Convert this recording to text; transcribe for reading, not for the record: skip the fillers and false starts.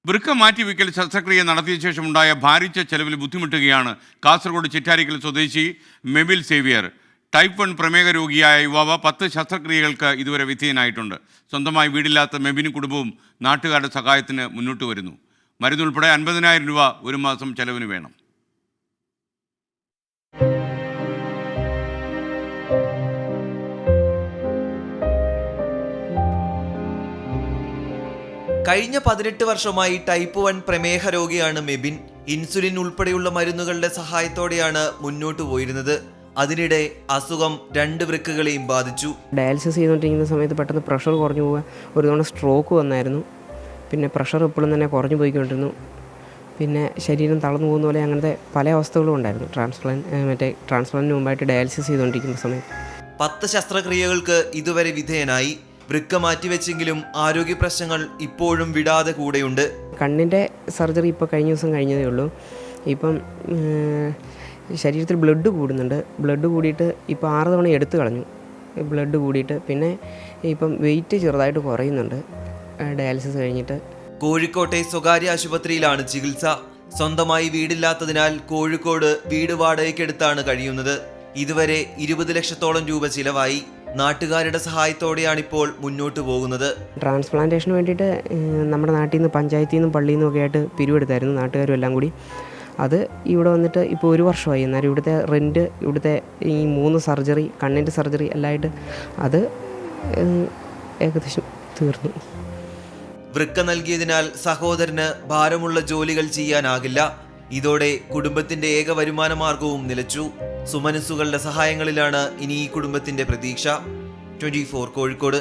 വൃക്ക മാറ്റിവെക്കൽ ശസ്ത്രക്രിയ നടത്തിയ ശേഷമുണ്ടായ ഭാരിച്ച ചെലവിൽ ബുദ്ധിമുട്ടുകയാണ് കാസർഗോഡ് ചിറ്റാരിക്കൽ സ്വദേശി മെബിൽ സേവിയർ. ടൈപ്പ് 1 പ്രമേഹ രോഗിയായ യുവാവ് 10 ശസ്ത്രക്രിയകൾക്ക് ഇതുവരെ വിധേയനായിട്ടുണ്ട്. സ്വന്തമായി വീടില്ലാത്ത മെബിനും കുടുംബവും നാട്ടുകാരുടെ സഹായത്തിന് മുന്നോട്ട് വരുന്നു. മരുന്നുൾപ്പെടെ 50,000 രൂപ ഒരു മാസം ചെലവിന് വേണം. കഴിഞ്ഞ 18 വർഷമായി ടൈപ്പ് 1 പ്രമേഹ രോഗിയാണ് മെബിൻ. ഇൻസുലിൻ ഉൾപ്പെടെയുള്ള മരുന്നുകളുടെ സഹായത്തോടെയാണ് മുന്നോട്ട് പോയിരുന്നത്. അതിനിടെ അസുഖം 2 വൃക്കകളെയും ബാധിച്ചു. ഡയാലിസിസ് ചെയ്തുകൊണ്ടിരിക്കുന്ന സമയത്ത് പെട്ടെന്ന് പ്രഷർ കുറഞ്ഞു പോവുക, ഒരു തവണ സ്ട്രോക്ക് വന്നായിരുന്നു. പിന്നെ പ്രഷർ എപ്പോഴും തന്നെ കുറഞ്ഞു പോയിക്കൊണ്ടിരുന്നു. പിന്നെ ശരീരം തളർന്നു പോകുന്ന പോലെ അങ്ങനത്തെ പല അവസ്ഥകളും ഉണ്ടായിരുന്നു. ട്രാൻസ്പ്ലാന്റിന് മുമ്പായിട്ട് ഡയാലിസിസ് ചെയ്തുകൊണ്ടിരിക്കുന്ന സമയത്ത് 10 ശസ്ത്രക്രിയകൾക്ക് ഇതുവരെ വിധേയനായി. വൃക്ക മാറ്റിവെച്ചെങ്കിലും ആരോഗ്യ പ്രശ്നങ്ങൾ ഇപ്പോഴും വിടാതെ കൂടെയുണ്ട്. കണ്ണിൻ്റെ സർജറി ഇപ്പോൾ കഴിഞ്ഞ ദിവസം കഴിഞ്ഞതേ ഉള്ളൂ. ഇപ്പം ശരീരത്തിൽ ബ്ലഡ് കൂടുന്നുണ്ട്. ബ്ലഡ് കൂടിയിട്ട് ഇപ്പോൾ 6 തവണ എടുത്തു കളഞ്ഞു ബ്ലഡ് കൂടിയിട്ട്. പിന്നെ ഇപ്പം വെയിറ്റ് ചെറുതായിട്ട് കുറയുന്നുണ്ട് ഡയാലിസിസ് കഴിഞ്ഞിട്ട്. കോഴിക്കോട്ടെ സ്വകാര്യ ആശുപത്രിയിലാണ് ചികിത്സ. സ്വന്തമായി വീടില്ലാത്തതിനാൽ കോഴിക്കോട് വീട് വാടകയ്ക്കെടുത്താണ് കഴിയുന്നത്. ഇതുവരെ 20 ലക്ഷത്തോളം രൂപ ചിലവായി. നാട്ടുകാരുടെ സഹായത്തോടെയാണിപ്പോൾ മുന്നോട്ട് പോകുന്നത്. ട്രാൻസ്പ്ലാന്റേഷന് വേണ്ടിയിട്ട് നമ്മുടെ നാട്ടിൽ നിന്ന് പഞ്ചായത്തിൽ നിന്നും പള്ളിയിൽ നിന്നും ഒക്കെ ആയിട്ട് പിരിവെടുത്തായിരുന്നു, നാട്ടുകാരും എല്ലാം കൂടി. അത് ഇവിടെ വന്നിട്ട് ഇപ്പോൾ 1 വർഷമായി. എന്നാലും ഇവിടുത്തെ റെൻറ്റ്, ഇവിടുത്തെ ഈ 3 സർജറി, കണ്ണിൻ്റെ സർജറി എല്ലാമായിട്ട് അത് ഏകദേശം തീർന്നു. വൃക്ക നൽകിയതിനാൽ സഹോദരന് ഭാരമുള്ള ജോലികൾ ചെയ്യാനാകില്ല. ഇതോടെ കുടുംബത്തിന്റെ ഏക വരുമാന മാർഗവും നിലച്ചു. സുമനസ്സുകളുടെ സഹായങ്ങളിലാണ് ഇനി ഈ കുടുംബത്തിന്റെ പ്രതീക്ഷ. 24 കോഴിക്കോട്.